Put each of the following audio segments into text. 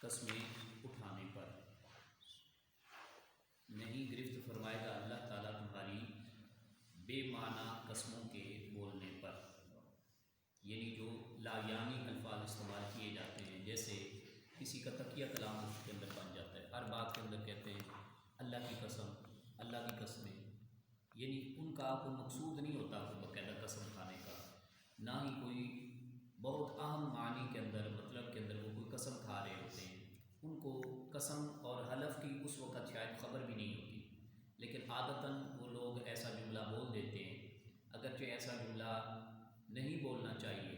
قسمیں اٹھانے پر نہیں گرفت فرمائے گا اللہ تعالیٰ تمہاری بے معنی قسموں کے بولنے پر، یعنی جو لا یعنی الفاظ استعمال کیے جاتے ہیں، جیسے کسی کا تقیہ کلام اس کے اندر بن جاتا ہے، ہر بات کے اندر کہتے ہیں اللہ کی قسم، اللہ کی قسمیں، یعنی ان کا کوئی مقصود نہیں ہوتا کوئی باقاعدہ قسم کھانے کا، نہ ہی کوئی بہت اہم معنی کے اندر مطلب کے اندر وہ کوئی قسم کھا رہے ہوتے ہیں، ان کو قسم اور حلف کی اس وقت شاید خبر بھی نہیں ہوتی، لیکن عادتاً وہ لوگ ایسا جملہ بول دیتے ہیں، اگرچہ ایسا جملہ نہیں بولنا چاہیے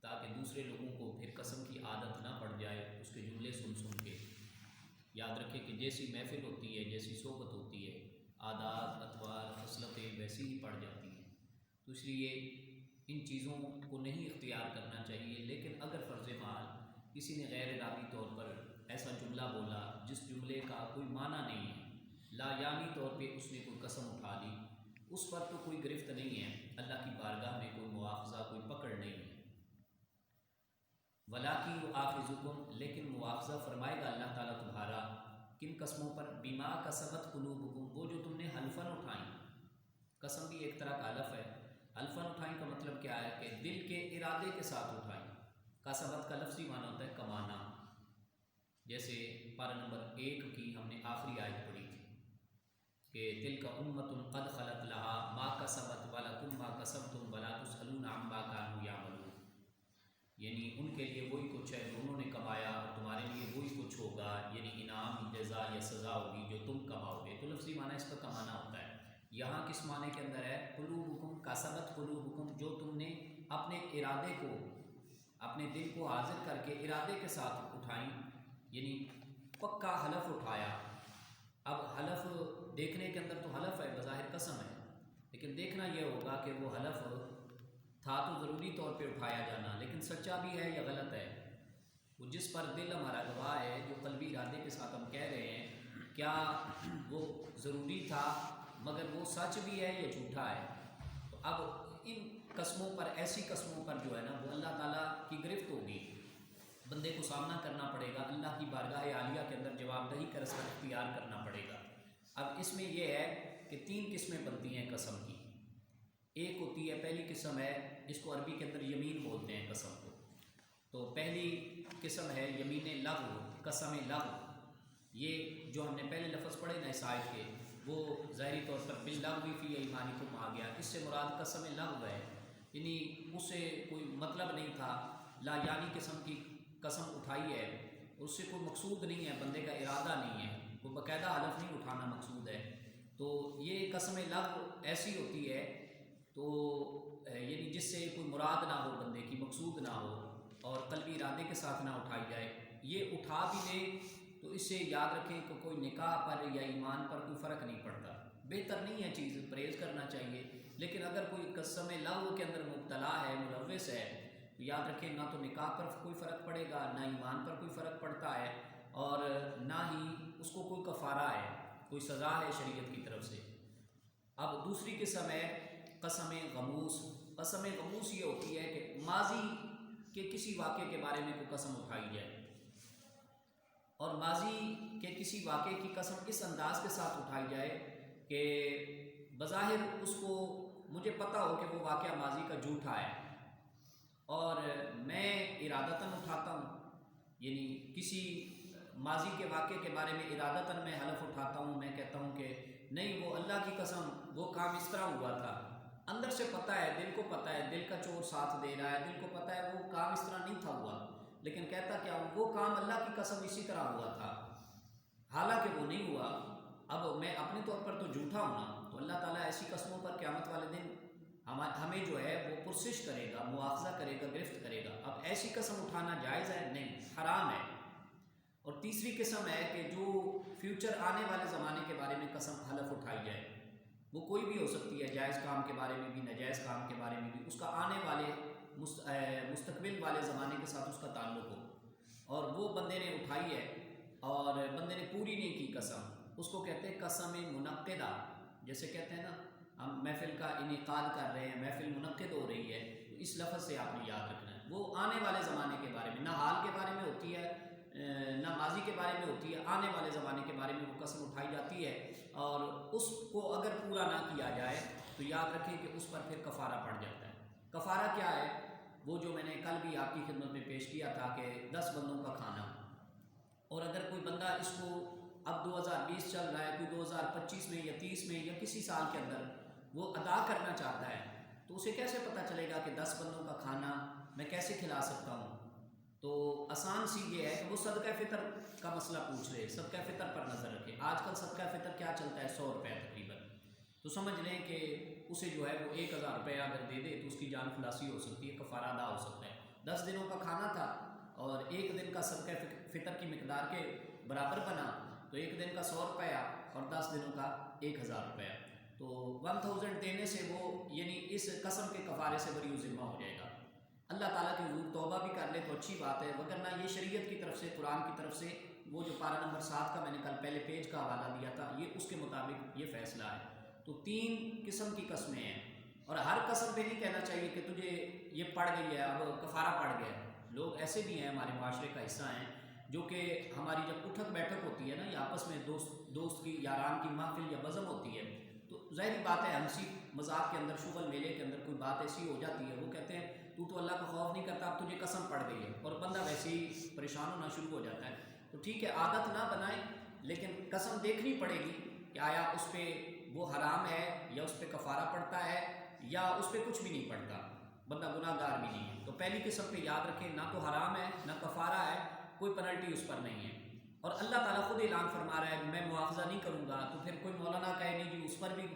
تاکہ دوسرے لوگوں کو پھر قسم کی عادت نہ پڑ جائے اس کے جملے سن سن کے۔ یاد رکھیں کہ جیسی محفل ہوتی ہے، جیسی صحبت ہوتی ہے، عادات، اطوار، خصلتیں ویسی ہی پڑ جاتی ہیں، تو اس لیے ان چیزوں کو نہیں اختیار کرنا چاہیے۔ لیکن اگر فرض محال کسی نے غیر ارادی طور پر ایسا جملہ بولا جس جملے کا کوئی معنی نہیں ہے، لا یعنی طور پہ اس نے کوئی قسم اٹھا لی، اس پر تو کوئی گرفت نہیں ہے، اللہ کی بارگاہ میں کوئی مواخذہ، کوئی پکڑ نہیں ہے۔ وَلَٰكِن يُؤَاخِذُكُم، لیکن مواخذہ فرمائے گا اللہ تعالیٰ تمہارا کن قسموں پر؟ بِمَا کَسَبَتْ قُلُوبُكُم، وہ جو تم نے حلفاً اٹھائیں۔ قسم بھی ایک طرح کا حلف ہے۔ حلفاً اٹھائیں کا مطلب کیا ہے کہ دل کے ارادے کے ساتھ اٹھائیں۔ کسبت کا لفظی معنی ہوتا ہے کمانا، جیسے پارہ نمبر 1 کی ہم نے آخری آیت پڑھی تھی کہ تِلْکَ أُمَّةٌ قَدْ خَلَتْ لَهَا مَا كَسَبَتْ وَلَكُم مَّا كَسَبْتُمْ وَلَا تُسْأَلُونَ عَمَّا كَانُوا يَعْمَلُونَ، یعنی ان کے لیے وہی کچھ ہے جو انہوں نے کمایا اور تمہارے لیے وہی کچھ ہوگا، یعنی انعام، جزا یا سزا ہوگی جو تم کماؤ گے۔ تو لفظی معنی اس کا کمانا ہوتا ہے۔ یہاں کس معنی کے اندر ہے؟ قلوبکم، کسبت قلوبکم، جو تم نے اپنے ارادے کو، اپنے دل کو حاضر کر کے ارادے کے ساتھ اٹھائیں، یعنی پکا حلف اٹھایا۔ اب حلف دیکھنے کے اندر تو حلف ہے، بظاہر قسم ہے، لیکن دیکھنا یہ ہوگا کہ وہ حلف تھا تو ضروری طور پہ اٹھایا جانا، لیکن سچا بھی ہے یا غلط ہے۔ وہ جس پر دل ہمارا گواہ ہے، جو قلبی ارادے کے ساتھ ہم کہہ رہے ہیں، کیا وہ ضروری تھا مگر وہ سچ بھی ہے یا جھوٹا ہے؟ تو اب ان قسموں پر، ایسی قسموں پر جو ہے نا، وہ اللہ تعالیٰ کی گرفت ہوگی، بندے کو سامنا کرنا پڑے گا، اللہ کی بارگاہ عالیہ کے اندر جواب دہی کا رستہ اختیار کرنا پڑے گا۔ اب اس میں یہ ہے کہ 3 قسمیں بنتی ہیں قسم کی۔ ایک ہوتی ہے، پہلی قسم ہے، اس کو عربی کے اندر یمین بولتے ہیں قسم کو، تو پہلی قسم ہے یمین لغو، قسم لغو۔ یہ جو ہم نے پہلے لفظ پڑھے نا اس آیت کے، وہ ظاہری طور پر باللغو فی ایمانکم آ گیا، اس سے مراد قسم لغو ہے، یعنی اس سے کوئی مطلب نہیں تھا، لا یعنی قسم کی قسم اٹھائی ہے، اس سے کوئی مقصود نہیں ہے، بندے کا ارادہ نہیں ہے، کوئی باقاعدہ حلف نہیں اٹھانا مقصود ہے۔ تو یہ قسم لغو ایسی ہوتی ہے تو یعنی جس سے کوئی مراد نہ ہو، بندے کی مقصود نہ ہو اور قلبی ارادے کے ساتھ نہ اٹھائی جائے۔ یہ اٹھا بھی لے تو اس سے یاد رکھیں کہ کوئی نکاح پر یا ایمان پر کوئی فرق نہیں پڑتا، بہتر نہیں ہے چیز، پرہیز کرنا چاہیے، لیکن اگر کوئی قسم لغو کے اندر مبتلا ہے، ملوث ہے، تو یاد رکھیں نہ تو نکاح پر کوئی فرق پڑے گا، نہ ایمان پر کوئی فرق پڑتا ہے، اور نہ ہی اس کو کوئی کفارہ ہے، کوئی سزا ہے شریعت کی طرف سے۔ اب دوسری قسم ہے قسم غموس۔ قسم غموس یہ ہوتی ہے کہ ماضی کے کسی واقعے کے بارے میں کوئی قسم اٹھائی جائے، اور ماضی کے کسی واقعے کی قسم اس انداز کے ساتھ اٹھائی جائے کہ بظاہر اس کو مجھے پتہ ہو کہ وہ واقعہ ماضی کا جھوٹا ہے، اور میں ارادتاً اٹھاتا ہوں، یعنی کسی ماضی کے واقعے کے بارے میں ارادتاً میں حلف اٹھاتا ہوں، میں کہتا ہوں کہ نہیں وہ اللہ کی قسم وہ کام اس طرح ہوا تھا، اندر سے پتہ ہے، دل کو پتہ ہے، دل کا چور ساتھ دے رہا ہے، دل کو پتہ ہے وہ کام اس طرح نہیں تھا ہوا، لیکن کہتا کیا ہوں وہ کام اللہ کی قسم اسی طرح ہوا تھا، حالانکہ وہ نہیں ہوا۔ اب میں اپنے طور پر تو جھوٹا ہوں نا، تو اللہ تعالیٰ ایسی قسموں پر قیامت والے دن ہمیں جو ہے وہ پرسش کرے گا، مواخذہ کرے گا، گرفت کرے گا۔ اب ایسی قسم اٹھانا جائز ہے؟ نہیں، حرام ہے۔ اور تیسری قسم ہے کہ جو فیوچر آنے والے زمانے کے بارے میں قسم حلف اٹھائی جائے، وہ کوئی بھی ہو سکتی ہے، جائز کام کے بارے میں بھی، ناجائز کام کے بارے میں بھی، اس کا آنے والے مستقبل والے زمانے کے ساتھ اس کا تعلق ہو، اور وہ بندے نے اٹھائی ہے اور بندے نے پوری نہیں کی قسم، اس کو کہتے ہیں قسم منعقدہ۔ جیسے کہتے ہیں نا ہم محفل کا انعقاد کر رہے ہیں، محفل منعقد ہو رہی ہے، تو اس لفظ سے آپ نے یاد رکھنا ہے، وہ آنے والے زمانے کے بارے میں، نہ حال کے بارے میں ہوتی ہے نہ ماضی کے بارے میں ہوتی ہے، آنے والے زمانے کے بارے میں وہ قسم اٹھائی جاتی ہے، اور اس کو اگر پورا نہ کیا جائے تو یاد رکھیں کہ اس پر پھر کفارہ پڑ جاتا ہے۔ کفارہ کیا ہے؟ وہ جو میں نے کل بھی آپ کی خدمت میں پیش کیا تھا کہ 10 بندوں کا کھانا، اور اگر کوئی بندہ اس کو اب 2020 چل رہا ہے، کوئی 2025 میں یا 30 میں یا کسی سال کے اندر وہ ادا کرنا چاہتا ہے، تو اسے کیسے پتہ چلے گا کہ 10 بندوں کا کھانا میں کیسے کھلا سکتا ہوں؟ تو آسان سی یہ ہے کہ وہ صدقہ فطر کا مسئلہ پوچھ لے، صدقہ فطر پر نظر رکھے۔ آج کل صدقہ فطر کیا چلتا ہے؟ 100 روپے تقریباً، تو سمجھ لیں کہ اسے جو ہے وہ 1000 روپے اگر دے دے تو اس کی جان خلاصی ہو سکتی ہے، کفارہ ادا ہو سکتا ہے۔ 10 دنوں کا کھانا تھا اور ایک دن کا صدقہ فطر کی مقدار کے برابر بنا، تو ایک دن کا 100 روپیہ اور 10 دنوں کا 1000 روپیہ، تو 1000 دینے سے وہ یعنی اس قسم کے کفارے سے بری ذمہ ہو جائے گا۔ اللہ تعالیٰ کی حضور توبہ بھی کر لے تو اچھی بات ہے، وگرنہ یہ شریعت کی طرف سے، قرآن کی طرف سے، وہ جو پارہ نمبر 7 کا میں نے کل پہلے پیج کا حوالہ دیا تھا، یہ اس کے مطابق یہ فیصلہ ہے۔ تو 3 قسم کی قسمیں ہیں، اور ہر قسم پہ نہیں کہنا چاہیے کہ تجھے یہ پڑ گئی ہے، اب کفارہ پڑ گیا ہے۔ لوگ ایسے بھی ہیں، ہمارے معاشرے کا حصہ ہیں، جو کہ ہماری جب اٹھک بیٹھک ہوتی ہے نا، یا آپس میں دوست کی یاران کی محفل یا بزم ہوتی ہے، تو ظاہری بات ہے ہنسی مذاق کے اندر، شغل میلے کے اندر کوئی بات ایسی ہو جاتی ہے، وہ کہتے ہیں تو اللہ کا خوف نہیں کرتا، اب تجھے قسم پڑ گئی ہے، اور بندہ ویسے ہی پریشان ہونا شروع ہو جاتا ہے۔ تو ٹھیک ہے، عادت نہ بنائیں، لیکن قسم دیکھنی پڑے گی کہ آیا اس پہ وہ حرام ہے، یا اس پہ کفارہ پڑتا ہے، یا اس پہ کچھ بھی نہیں پڑتا، بندہ گناہ گار بھی نہیں ہے۔ تو پہلی قسم پہ یاد رکھیں، نہ تو حرام ہے نہ کفارہ ہے، کوئی پنلٹی اس پر نہیں ہے، اور اللہ تعالیٰ خود اعلان فرما رہا ہے کہ میں معاوضہ نہیں کروں گا۔ تو پھر کوئی مولانا کہے نہیں جی اس پر بھی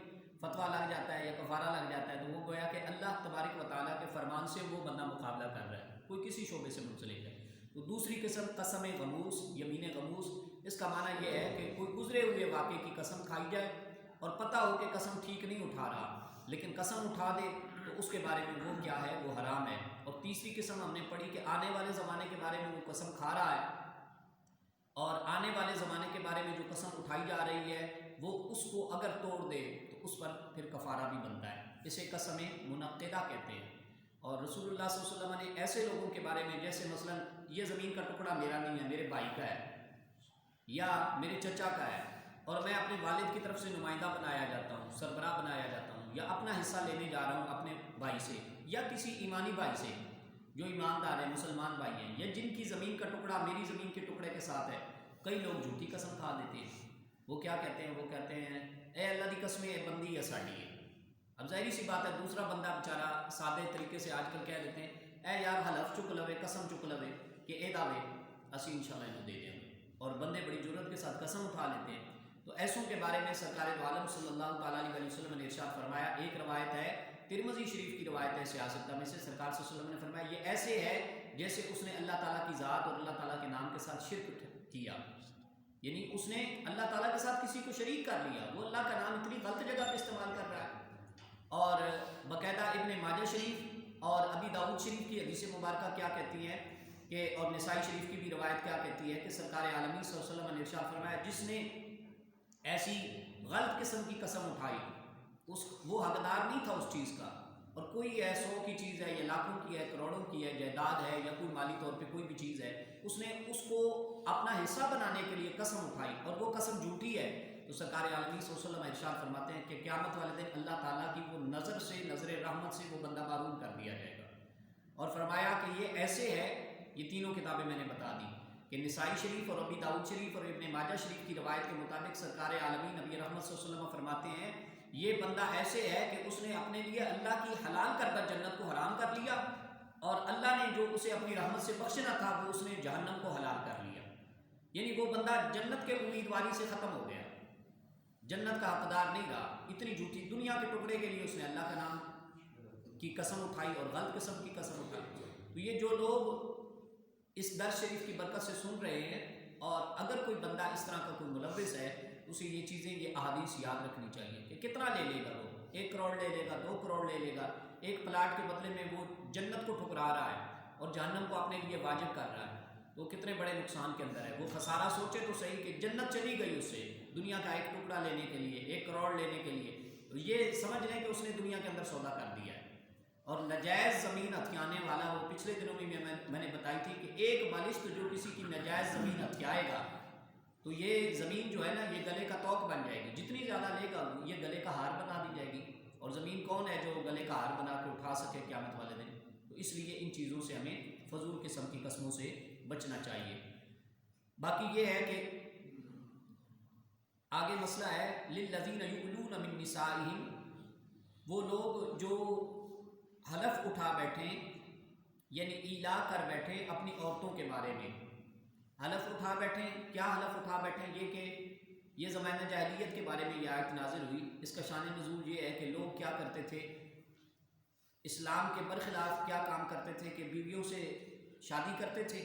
فتویٰ لگ جاتا ہے یا کفارہ لگ جاتا ہے، تو وہ گویا کہ اللہ تبارک و تعالیٰ کے فرمان سے وہ بندہ مقابلہ کر رہا ہے، کوئی کسی شعبے سے منسلک ہے۔ تو دوسری قسم قسم غموس، یمین غموس، اس کا معنی یہ ہے کہ کوئی گزرے ہوئے واقعے کی قسم کھائی جائے اور پتہ ہو کہ قسم ٹھیک نہیں اٹھا رہا، لیکن قسم اٹھا دے تو اس کے بارے میں وہ کیا ہے؟ وہ حرام ہے۔ اور تیسری قسم ہم نے پڑھی کہ آنے والے زمانے کے بارے میں وہ قسم کھا رہا ہے، اور آنے والے زمانے کے بارے میں جو قسم اٹھائی جا رہی ہے وہ اس کو اگر توڑ دے تو اس پر پھر کفارہ بھی بنتا ہے۔ اسے قسم منعقدہ کہتے ہیں۔ اور رسول اللہ صلی اللہ علیہ وسلم نے ایسے لوگوں کے بارے میں، جیسے مثلا یہ زمین کا ٹکڑا میرا نہیں ہے، میرے بھائی کا ہے یا میرے چچا کا ہے، اور میں اپنے والد کی طرف سے نمائندہ بنایا جاتا ہوں، سربراہ بنایا جاتا ہوں، یا اپنا حصہ لینے جا رہا ہوں اپنے بھائی سے یا کسی ایمانی بھائی سے جو ایماندار ہیں، مسلمان بھائی ہیں، یا جن کی زمین کا ٹکڑا میری زمین کے ٹکڑے کے ساتھ ہے۔ کئی لوگ جھوٹی قسم کھا دیتے ہیں، وہ کیا کہتے ہیں؟ وہ کہتے ہیں اے اللہ دی قسمیں، اے بندی یا ساڈی ہے۔ اب ظاہری سی بات ہے، دوسرا بندہ بیچارہ سادے طریقے سے آج کل کہہ دیتے ہیں اے یار حلف چک لوے، قسم چک لوے کہ اے دعوے اسی انشاءاللہ انہوں دے دیں گے، اور بندے بڑی جرت کے ساتھ قسم اٹھا لیتے ہیں۔ تو ایسوں کے بارے میں سرکار دو عالم صلی اللہ تعالیٰ علیہ وسلم نے ارشاد فرمایا، ایک روایت ہے ترمذی شریف کی روایت ہے سیاستہ میں سے، سرکار صلی اللہ علیہ وسلم نے فرمایا یہ ایسے ہے جیسے اس نے اللہ تعالیٰ کی ذات اور اللہ تعالیٰ کے نام کے ساتھ شرک کیا، یعنی اس نے اللہ تعالیٰ کے ساتھ کسی کو شریک کر لیا، وہ اللہ کا نام اتنی غلط جگہ پہ استعمال کر رہا ہے۔ اور باقاعدہ ابن ماجہ شریف اور ابی داؤد شریف کی حدیث مبارکہ کیا کہتی ہے کہ، اور نسائی شریف کی بھی روایت کیا کہتی ہے کہ سرکار عالمی صلی اللہ علیہ وسلم نے ارشاد فرمایا جس نے ایسی غلط قسم کی قسم اٹھائی وہ حقدار نہیں تھا اس چیز کا، اور کوئی ہے 100 کی چیز ہے یا لاکھوں کی ہے، کروڑوں کی ہے، جائیداد ہے یا کوئی مالی طور پہ کوئی بھی چیز ہے، اس نے اس کو اپنا حصہ بنانے کے لیے قسم اٹھائی اور وہ قسم جھوٹی ہے، تو سرکار عالمی صلی اللہ علیہ وسلم ارشاد فرماتے ہیں کہ قیامت والے دن اللہ تعالیٰ کی وہ نظر سے، نظر رحمت سے وہ بندہ محروم کر دیا جائے گا۔ اور فرمایا کہ یہ ایسے ہے، یہ تینوں کتابیں میں نے بتا دی کہ نسائی شریف اور ابی داؤد شریف اور ابن ماجہ شریف کی روایت کے مطابق سرکار عالمی نبی رحمت صلی اللہ علیہ وسلم فرماتے ہیں یہ بندہ ایسے ہے کہ اس نے اپنے لیے اللہ کی حلال کردہ جنت کو حرام کر لیا، اور اللہ نے جو اسے اپنی رحمت سے بخشنا تھا وہ اس نے جہنم کو حلال کر لیا، یعنی وہ بندہ جنت کے امیدواری سے ختم ہو گیا، جنت کا حقدار نہیں رہا۔ اتنی جھوٹی دنیا کے ٹکڑے کے لیے اس نے اللہ کا نام کی قسم اٹھائی اور غلط قسم کی قسم اٹھائی۔ تو یہ جو لوگ اس درس شریف کی برکت سے سن رہے ہیں، اور اگر کوئی بندہ اس طرح کا کوئی ملوث ہے اسے یہ چیزیں، یہ احادیث یاد رکھنی چاہیے کہ کتنا لے لے گا، وہ 1 کروڑ لے لے گا، 2 کروڑ لے لے گا، ایک پلاٹ کے بدلے میں وہ جنت کو ٹھکرا رہا ہے اور جہنم کو اپنے لیے واجب کر رہا ہے، تو کتنے بڑے نقصان کے اندر ہے۔ وہ خسارہ سوچے تو صحیح کہ جنت چلی گئی اس سے دنیا کا 1 ٹکڑا لینے کے لیے، 1 کروڑ لینے کے لیے، تو یہ سمجھ لیں کہ اس نے دنیا کے اندر سودا کر دیا ہے۔ اور نجائز زمین ہتھیانے والا، وہ پچھلے دنوں میں نے بتائی تھی کہ ایک بالشت جو کسی کی نجائز زمین ہتھیائے گا تو یہ زمین جو ہے نا یہ گلے کا توق بن جائے گی، جتنی زیادہ لے گا یہ گلے کا ہار بنا دی جائے گی، اور زمین کون ہے جو گلے کا ہار بنا کے اٹھا سکے قیامت والے دن؟ تو اس لیے ان چیزوں سے ہمیں فضول قسم کی قسموں سے بچنا چاہیے۔ باقی یہ ہے کہ آگے مسئلہ ہے للذین یؤلون من نسائہم، وہ لوگ جو حلف اٹھا بیٹھیں یعنی ایلا کر بیٹھیں اپنی عورتوں کے بارے میں، حلف اٹھا بیٹھیں، کیا حلف اٹھا بیٹھیں؟ یہ کہ یہ زمانہ جاہلیت کے بارے میں یہ آیت نازل ہوئی، اس کا شان نزول یہ ہے کہ لوگ کیا کرتے تھے، اسلام کے برخلاف کیا کام کرتے تھے کہ بیویوں سے شادی کرتے تھے،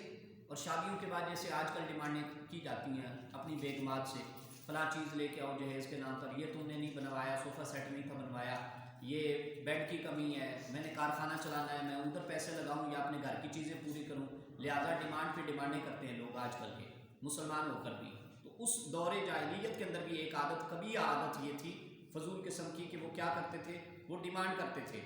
اور شادیوں کے بعد جیسے آج کل ڈیمانڈیں کی جاتی ہیں اپنی بیگمات سے، فلاں چیز لے کے آؤ جہیز کے نام پر، یہ تم نے نہیں بنوایا، صوفہ سیٹ نہیں تھا بنوایا، یہ بیڈ کی کمی ہے، میں نے کارخانہ چلانا ہے، میں ادھر پیسے لگاؤں یا اپنے گھر کی چیزیں پوری کروں، لہٰذا ڈیمانڈ پہ ڈیمانڈیں کرتے ہیں لوگ آج کل کے مسلمان ہو کر بھی۔ تو اس دور جاہلیت کے اندر بھی ایک عادت، کبھی عادت یہ تھی فضول قسم کی کہ وہ کیا کرتے تھے، وہ ڈیمانڈ کرتے تھے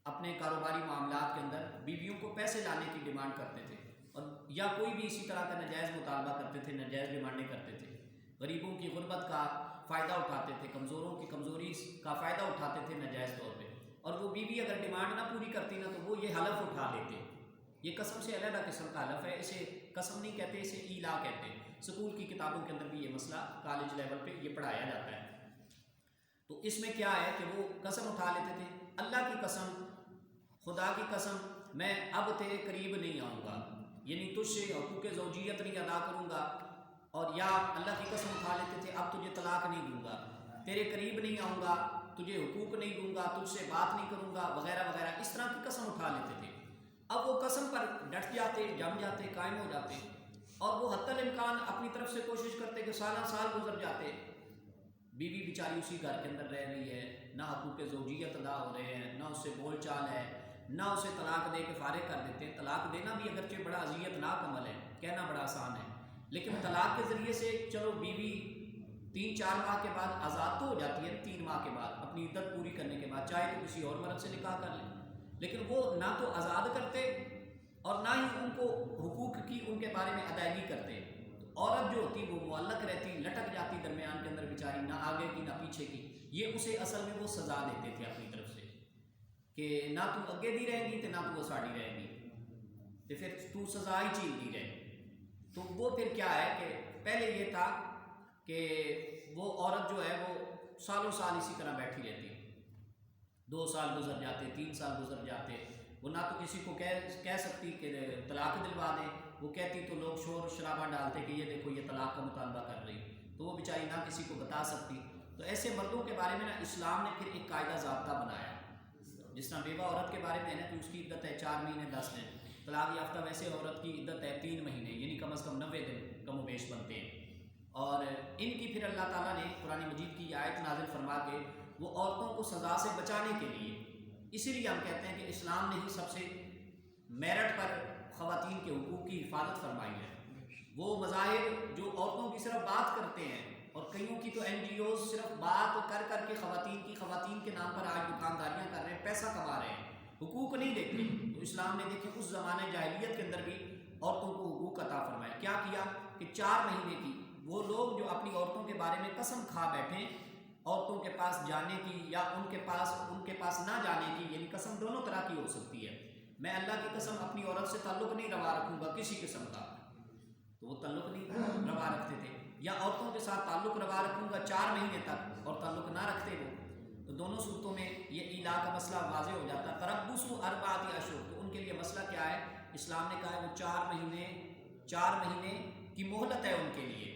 اپنے کاروباری معاملات کے اندر، بیویوں کو پیسے لانے کی ڈیمانڈ کرتے تھے، اور یا کوئی بھی اسی طرح کا نجائز مطالبہ کرتے تھے، نجائز ڈیمانڈیں کرتے تھے، غریبوں کی غربت کا فائدہ اٹھاتے تھے، کمزوروں کی کمزوری کا فائدہ اٹھاتے تھے نجائز طور پہ، اور وہ بیوی اگر ڈیمانڈ نہ پوری کرتی نا تو وہ یہ حلف اٹھا لیتے۔ یہ قسم سے علیحدہ قسم کا حلف ہے، اسے قسم نہیں کہتے، اسے ایلا کہتے ہیں۔ اسکول کی کتابوں کے اندر بھی یہ مسئلہ کالج لیول پہ یہ پڑھایا جاتا ہے۔ تو اس میں کیا ہے کہ وہ قسم اٹھا لیتے تھے، اللہ کی قسم، خدا کی قسم، میں اب تیرے قریب نہیں آؤں گا، یعنی تجھ سے حقوق زوجیت نہیں ادا کروں گا، اور یا اللہ کی قسم اٹھا لیتے تھے اب تجھے طلاق نہیں دوں گا، تیرے قریب نہیں آؤں گا، تجھے حقوق نہیں دوں گا، تجھ سے بات نہیں کروں گا، وغیرہ وغیرہ، اس طرح کی قسم اٹھا لیتے تھے۔ اب وہ قسم پر ڈٹ جاتے، جم جاتے، قائم ہو جاتے، اور وہ حتی الامکان اپنی طرف سے کوشش کرتے کہ سالہ سال گزر جاتے، بیوی بیچاری اسی گھر کے اندر رہ رہی ہے، نہ حقوق زوجیت ادا ہو رہے ہیں، نہ اس سے بول چال ہے، نہ اسے طلاق دے کے فارغ کر دیتے ہیں۔ طلاق دینا بھی اگرچہ بڑا اذیت ناک عمل ہے، کہنا بڑا آسان ہے، لیکن طلاق کے ذریعے سے چلو بیوی 3-4 ماہ کے بعد آزاد تو ہو جاتی ہے، 3 ماہ کے بعد اپنی عدت پوری کرنے کے بعد چاہے تو کسی اور مرد سے نکاح کر لیں، لیکن وہ نہ تو آزاد کرتے اور نہ ہی ان کو حقوق کی ان کے بارے میں ادائیگی کرتے۔ تو عورت جو ہوتی وہ معلق رہتی، لٹک جاتی درمیان کے اندر بیچاری، نہ آگے کی نہ پیچھے کی۔ یہ اسے اصل میں وہ سزا دیتے تھے اپنی طرف سے کہ نہ تو اگے دی رہے گی تو نہ تو وہ ساڑی رہے گی، تو پھر تو سزا ہی چیل دی رہے۔ تو وہ پھر کیا ہے کہ پہلے یہ تھا کہ وہ عورت جو ہے وہ سالوں سال اسی طرح بیٹھی رہتی، 2 سال گزر جاتے، 3 سال گزر جاتے، وہ نہ تو کسی کو کہہ سکتی کہ طلاق دلوا دیں، وہ کہتی تو لوگ شور شرابہ ڈالتے کہ یہ دیکھو یہ طلاق کا مطالبہ کر رہی، تو وہ بیچاری نہ کسی کو بتا سکتی۔ تو ایسے مردوں کے بارے میں نا اسلام نے پھر ایک قاعدہ ضابطہ بنایا، جس طرح بیوہ عورت کے بارے میں ہے نا کہ اس کی عدت ہے 4 مہینے 10 دن، طلاق یافتہ ویسے عورت کی عدت ہے 3 مہینے، یعنی کم از کم 90 دن کم و بیش بنتے ہیں۔ اور ان کی پھر اللہ تعالیٰ نے قرآن مجید کی آیت نازل فرما کے وہ عورتوں کو سزا سے بچانے کے لیے، اسی لیے ہم کہتے ہیں کہ اسلام نے ہی سب سے میرٹ پر خواتین کے حقوق کی حفاظت فرمائی ہے۔ وہ مذاہب جو عورتوں کی صرف بات کرتے ہیں، اور کئیوں کی تو NGOز صرف بات کر کر کے خواتین کے نام پر آج دکانداریاں کر رہے ہیں، پیسہ کما رہے ہیں، حقوق نہیں دیتے۔ تو اسلام نے دیکھیں اس زمانے جاہلیت کے اندر بھی عورتوں کو حقوق عطا فرمایا۔ کیا کیا کہ 4 مہینے کی وہ لوگ جو اپنی عورتوں کے بارے میں قسم کھا بیٹھیں عورتوں کے پاس جانے کی یا ان کے پاس نہ جانے کی، یعنی قسم دونوں طرح کی ہو سکتی ہے، میں اللہ کی قسم اپنی عورت سے تعلق نہیں روا رکھوں گا کسی قسم کا، تو وہ تعلق نہیں روا رکھتے تھے، یا عورتوں کے ساتھ تعلق روا رکھوں گا 4 مہینے تک اور تعلق نہ رکھتے وہ، تو دونوں صورتوں میں یہ ایلا کا مسئلہ واضح ہو جاتا ہے۔ تربصوا 4 اشہر، تو ان کے لیے مسئلہ کیا ہے؟ اسلام نے کہا ہے وہ 4 مہینے کی مہلت ہے ان کے لیے،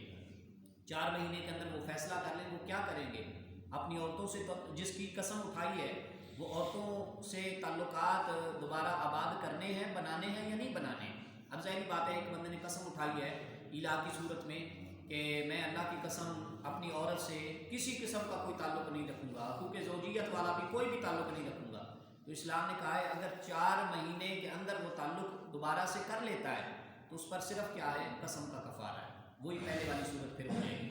4 مہینے کے اندر وہ فیصلہ کر لیں وہ کیا کریں گے، اپنی عورتوں سے جس کی قسم اٹھائی ہے وہ عورتوں سے تعلقات دوبارہ آباد کرنے ہیں، بنانے ہیں یا نہیں بنانے۔ اب ظاہری بات ہے ایک بندے نے قسم اٹھائی ہے ایلا کی صورت میں کہ میں اللہ کی قسم اپنی عورت سے کسی قسم کا کوئی تعلق نہیں رکھوں گا، حقوق زوجیت والا بھی کوئی بھی تعلق نہیں رکھوں گا، تو اسلام نے کہا ہے اگر 4 مہینے کے اندر وہ تعلق دوبارہ سے کر لیتا ہے تو اس پر صرف کیا ہے، قسم کا کفارہ ہے، وہی پہلے والی صورت پھر ہو جائے گی،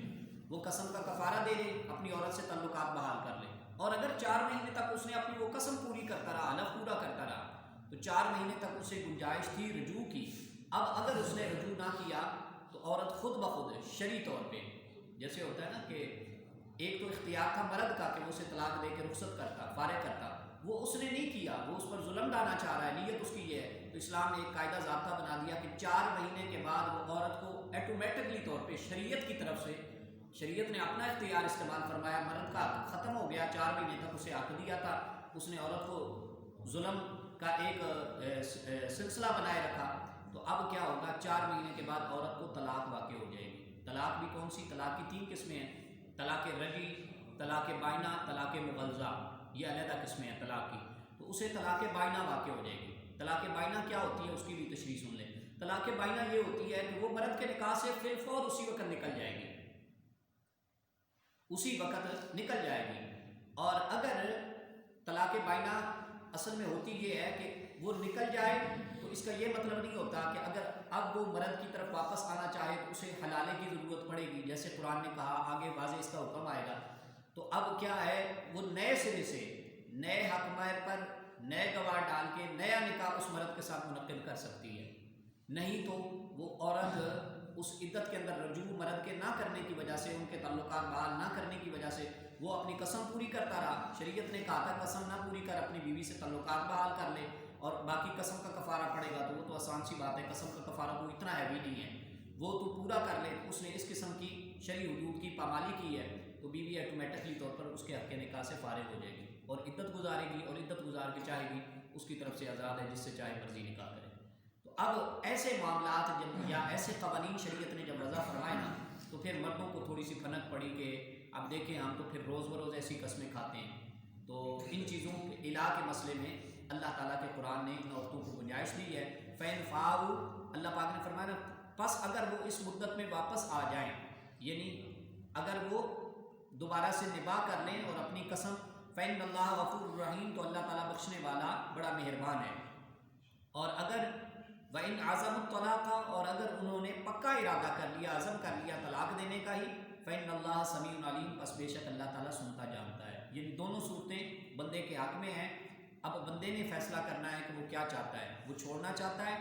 وہ قسم کا کفارہ دے لے، اپنی عورت سے تعلقات بحال کر لے، اور اگر 4 مہینے تک اس نے اپنی وہ قسم پوری کرتا رہا، حلف پورا کرتا رہا، تو 4 مہینے تک اسے گنجائش تھی رجوع کی۔ اب اگر اس نے رجوع نہ کیا تو عورت خود بخود شرعی طور پہ، جیسے ہوتا ہے نا کہ ایک تو اختیار تھا مرد کا کہ وہ اسے طلاق دے کے رخصت کرتا، فارغ کرتا، وہ اس نے نہیں کیا، وہ اس پر ظلم ڈالنا چاہ رہا ہے، نیت اس کی یہ ہے، تو اسلام نے ایک قاعدہ ضابطہ بنا دیا کہ 4 مہینے کے بعد وہ عورت کو ایٹومیٹکلی طور پہ شریعت کی طرف سے، شریعت نے اپنا اختیار استعمال فرمایا، مرد کا حق ختم ہو گیا، 4 مہینے تک اسے حق دیا تھا، اس نے عورت کو ظلم کا ایک سلسلہ بنائے رکھا، تو اب کیا ہوگا، 4 مہینے کے بعد عورت کو طلاق واقع ہو جائے گی۔ طلاق بھی کون سی؟ طلاق کی 3 قسمیں ہیں، طلاق رجعی، طلاق بائنہ، طلاق مغلظہ، یہ علیحدہ قسمیں ہیں طلاق کی، تو اسے طلاق بائنہ واقع ہو جائے گی۔ طلاق بائنہ کیا ہوتی ہے، اس کی بھی تشریح سن لیں۔ طلاق بائنہ یہ ہوتی ہے کہ وہ مرد کے نکاح سے فی الفور اسی وقت نکل جائے گی، اسی وقت نکل جائے گی۔ اور اگر طلاق بائنہ اصل میں ہوتی یہ ہے کہ وہ نکل جائے تو اس کا یہ مطلب نہیں ہوتا کہ اگر اب وہ مرد کی طرف واپس آنا چاہے تو اسے حلالے کی ضرورت پڑے گی، جیسے قرآن نے کہا، آگے واضح اس کا حکم آئے گا، تو اب کیا ہے، وہ نئے سرے سے نئے حق مہر پر نئے گواہ ڈال کے نیا نکاح اس مرد کے ساتھ منعقد کر سکتی ہے، نہیں تو وہ عورت اس عدت کے اندر رجوع مرد کے نہ کرنے کی وجہ سے، ان کے تعلقات بحال نہ کرنے کی وجہ سے وہ اپنی قسم پوری کرتا رہا۔ شریعت نے کہا تھا قسم نہ پوری کر، اپنی بیوی سے تعلقات بحال کر لے، اور باقی قسم کا کفارہ پڑے گا، تو وہ تو آسان سی بات ہے، قسم کا کفارہ کوئی اتنا ہیوی نہیں ہے، وہ تو پورا کر لے۔ اس نے اس قسم کی شرعی حدود کی پامالی کی ہے تو بیوی ایٹومیٹکلی طور پر اس کے حق کے نکاح سے فارغ ہو جائے گی اور عدت گزارے گی، اور عدت گزار کے چاہے گی اس کی طرف سے آزاد ہے، جس سے چاہے مرضی نکاح کرے۔ تو اب ایسے معاملات جب یا ایسے قوانین شریعت نے جب وضع فرمائے نا، تو پھر مردوں کو تھوڑی سی بھنک پڑی کہ اب دیکھیں ہم تو پھر روز بروز ایسی قسمیں کھاتے ہیں، تو ان چیزوں کے علاج کے مسئلے میں اللہ تعالیٰ کے قرآن نے ان عورتوں کو گنجائش دی ہے۔ فَإِنْ فَاءُوا، اللہ پاک نے فرمایا نا، پس اگر وہ اس مدت میں واپس آ جائیں، یعنی اگر وہ دوبارہ سے نباہ کر لیں اور اپنی قسم، فَإِنَّ اللَّهَ غَفُورٌ رَحِيمٌ، تو اللہ تعالیٰ بخشنے والا بڑا مہربان ہے۔ اور اگر وَإِنْ عَزَمُوا الطَّلَاقَ، اور اگر انہوں نے پکا ارادہ کر لیا، عزم کر لیا طلاق دینے کا ہی، فَإِنَّ اللَّهَ سَمِيعٌ عَلِيمٌ، پس بے شک اللہ تعالیٰ سنتا جانتا ہے۔ یہ دونوں صورتیں بندے کے حق میں ہیں، اب بندے نے فیصلہ کرنا ہے کہ وہ کیا چاہتا ہے، وہ چھوڑنا چاہتا ہے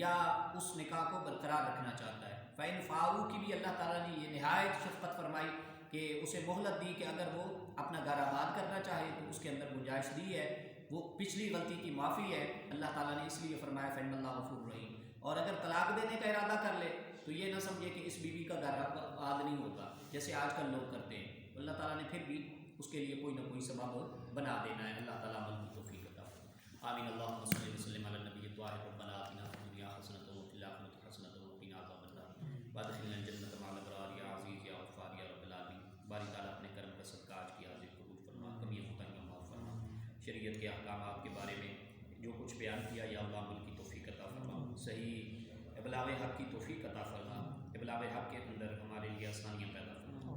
یا اس نکاح کو برقرار رکھنا چاہتا ہے۔ فَإِنْ فَاءُوا کی بھی اللہ تعالیٰ نے یہ نہایت شفقت فرمائی کہ اسے مہلت دی کہ اگر وہ اپنا گھر آباد کرنا چاہے تو اس کے اندر گنجائش دی ہے، وہ پچھلی غلطی کی معافی ہے، اللہ تعالیٰ نے اس لیے فرمایا فَإِنَّ اللَّهَ غَفُورٌ رَحِيمٌ۔ اور اگر طلاق دینے کا ارادہ کر لے تو یہ نہ سمجھے کہ اس بیوی کا گھر آباد نہیں ہوگا، جیسے آج کل لوگ کرتے ہیں، تو اللہ تعالیٰ نے پھر بھی اس کے لیے کوئی نہ کوئی سبب بنا دینا ہے۔ اللہ تعالیٰ عمل کی توفیق عطا فرمائے۔ آمین۔ اللہم صلی وسلم علی النبی الطاہر، ربنا آتنا فی الدنیا حسنۃ وفی الآخرۃ حسنۃ وقنا عذاب النار، وادخلنا الجنۃ مع الابرار، یا عزیز یا غفار یا رب العالمین۔ باری تعالیٰ اپنے کرم کا صدقہ آج کی حاضر قبول فرما، کمیاں کوتاہیاں معاف فرما، شریعت کے احکامات کے بارے میں جو کچھ بیان کیا یا اللہ عمل کی توفیق عطا فرما، صحیح ابلاغ حق کی توفیق عطا فرما، ابلاغ حق کے اندر ہمارے لیے آسانیاں پیدا فرما،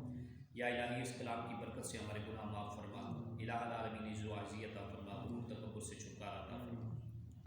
یا الہی اس کلام کی برکت سے ہمارے گناہ معاف فرما، الہ العالمین عزت و عزیز عطا فرما، غرور تکبر سے چھٹکارا عطا فرما،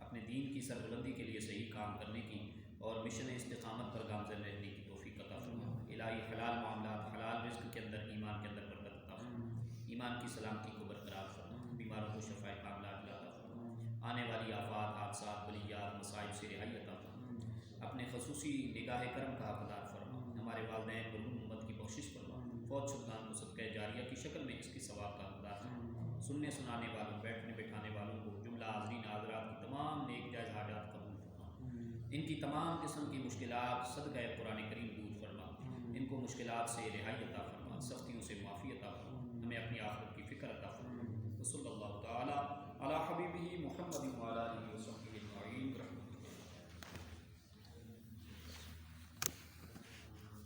اپنے دین کی سربلندی کے لیے صحیح کام کرنے کی اور مشن استقامت پر گامزن رہنے کی توفیق عطا فرما، الہی حلال معاملات، حلال رزق کے اندر، ایمان کے اندر برکت عطا فرما، ایمان کی سلامتی کو برقرار فرما، بیماروں کو شفا کاملات عطا فرما، آنے والی آفات، حادثات، بلیات، مصائب سے رہائی عطا فرما، اپنے خصوصی نگاہ کرم کا حقدار فرما، ہمارے والدین اور امت کی بخشش فرما، فوت شدگان کو صدقہ جاریہ کی شکل میں اس کی ثواب کا حقدار فرما، سننے سنانے والوں، بیٹھنے بٹھانے والوں کو، جملہ حاضرین حاضرات کی تمام نیک جائز حاجات قبول فرما، ان کی تمام قسم کی مشکلات صدقہ قرآن کریم دور فرما، ان کو مشکلات سے رہائی عطا فرما، سختیوں سے معافی عطا فرما، ہمیں اپنی آخرت کی فکر عطا فرما۔ وصلی اللہ تعالی علی حبیبہ محمد وعلی